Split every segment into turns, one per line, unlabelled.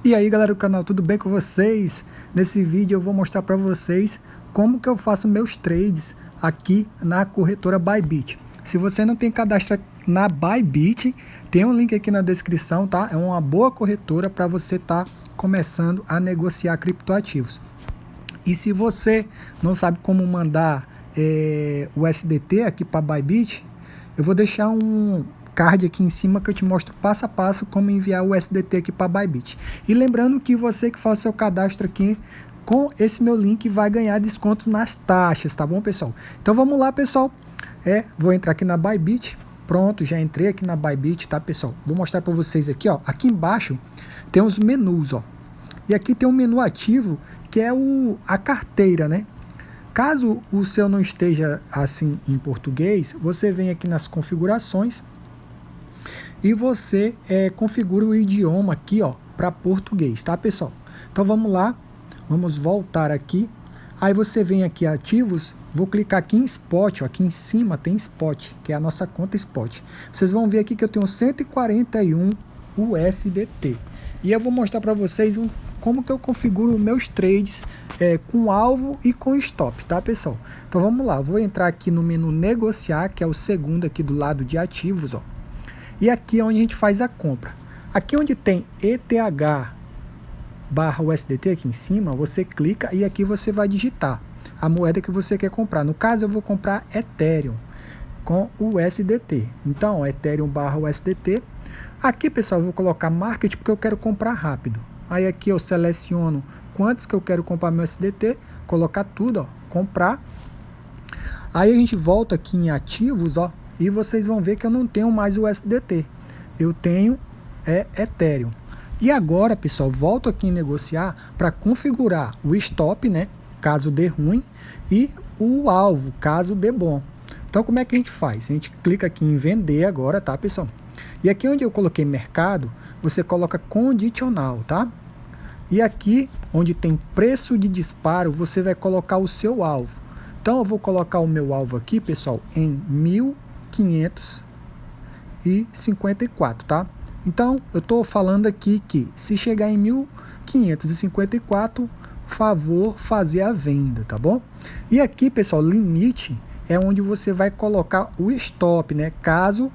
E aí galera do canal, tudo bem com vocês? Nesse vídeo eu vou mostrar para vocês como que eu faço meus trades aqui na corretora Bybit. Se você não tem cadastro na Bybit, tem um link aqui na descrição, tá? É uma boa corretora para você estar começando a negociar criptoativos. E se você não sabe como mandar o USDT aqui para Bybit, eu vou deixar um card aqui em cima que eu te mostro passo a passo como enviar o USDT aqui para Bybit. E lembrando que você que faz o seu cadastro aqui com esse meu link vai ganhar descontos nas taxas, tá bom, pessoal? Então vamos lá, pessoal. Vou entrar aqui na Bybit. Pronto, já entrei aqui na Bybit, tá, pessoal? Vou mostrar para vocês aqui, ó. Aqui embaixo tem os menus, ó. E aqui tem um menu ativo que é a carteira, né? Caso o seu não esteja assim em português, você vem aqui nas configurações e você configura o idioma aqui, ó, para português, tá, pessoal? Então vamos lá, vamos voltar aqui. Aí você vem aqui ativos, vou clicar aqui em Spot, ó, aqui em cima tem Spot, que é a nossa conta Spot. Vocês vão ver aqui que eu tenho 141 USDT. E eu vou mostrar para vocês como que eu configuro meus trades com alvo e com stop, tá, pessoal? Então vamos lá, vou entrar aqui no menu negociar, que é o segundo aqui do lado de ativos, ó. E aqui é onde a gente faz a compra. Aqui onde tem ETH/USDT aqui em cima, você clica e aqui você vai digitar a moeda que você quer comprar. No caso eu vou comprar Ethereum com o USDT. Então Ethereum/USDT. Aqui, pessoal, eu vou colocar Market porque eu quero comprar rápido. Aí aqui eu seleciono quantos que eu quero comprar meu USDT, colocar tudo, ó, comprar. Aí a gente volta aqui em ativos, ó, e vocês vão ver que eu não tenho mais o USDT. Eu tenho Ethereum. E agora, pessoal, volto aqui em negociar para configurar o stop, né, caso dê ruim, e o alvo, caso dê bom. Então, como é que a gente faz? A gente clica aqui em vender agora, tá, pessoal? E aqui onde eu coloquei mercado, você coloca condicional, tá? E aqui onde tem preço de disparo, você vai colocar o seu alvo. Então eu vou colocar o meu alvo aqui, pessoal, em 1554, tá? Então eu tô falando aqui que se chegar em 1554, favor fazer a venda, tá bom? E aqui, pessoal, limite é onde você vai colocar o stop, né? Caso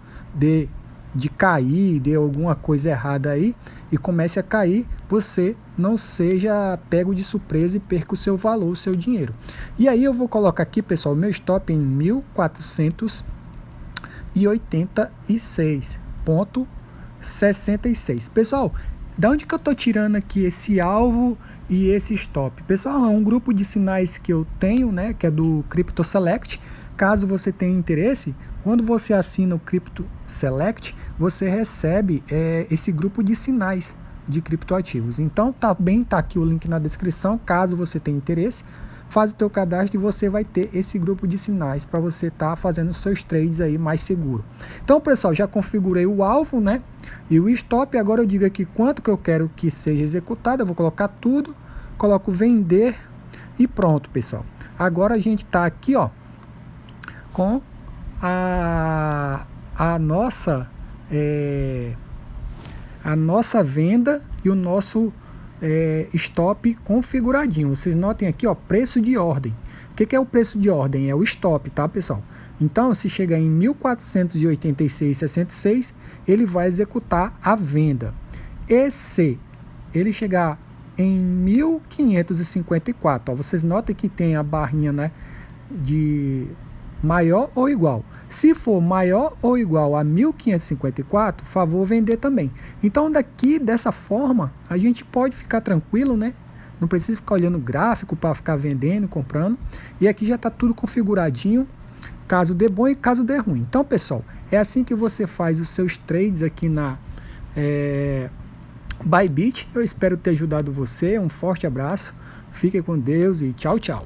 de cair, dê alguma coisa errada aí e comece a cair, você não seja pego de surpresa e perca o seu valor, o seu dinheiro. E aí eu vou colocar aqui, pessoal, meu stop em 1486,66. Pessoal, da onde que eu tô tirando aqui esse alvo e esse stop? Pessoal, é um grupo de sinais que eu tenho, né, que é do Crypto Select. Caso você tenha interesse, quando você assina o Crypto Select, você recebe esse grupo de sinais de criptoativos. Então, tá aqui o link na descrição. Caso você tenha interesse, faz o teu cadastro e você vai ter esse grupo de sinais para você estar fazendo seus trades aí mais seguro. Então, pessoal, já configurei o alvo, né, e o stop. Agora eu digo aqui quanto que eu quero que seja executado. Eu vou colocar tudo, coloco vender e pronto, pessoal. Agora a gente tá aqui, ó, com a nossa venda e o nosso stop configuradinho. Vocês notem aqui, ó, preço de ordem. O que é o preço de ordem? É o stop, tá, pessoal? Então, se chegar em 1486,66, ele vai executar a venda. E se ele chegar em 1554, ó, vocês notem que tem a barrinha, né, de maior ou igual. Se for maior ou igual a 1554, favor vender também. Então dessa forma, a gente pode ficar tranquilo, né? Não precisa ficar olhando o gráfico para ficar vendendo, comprando. E aqui já está tudo configuradinho, caso dê bom e caso dê ruim. Então, pessoal, é assim que você faz os seus trades aqui na Bybit. Eu espero ter ajudado você. Um forte abraço. Fique com Deus e tchau, tchau.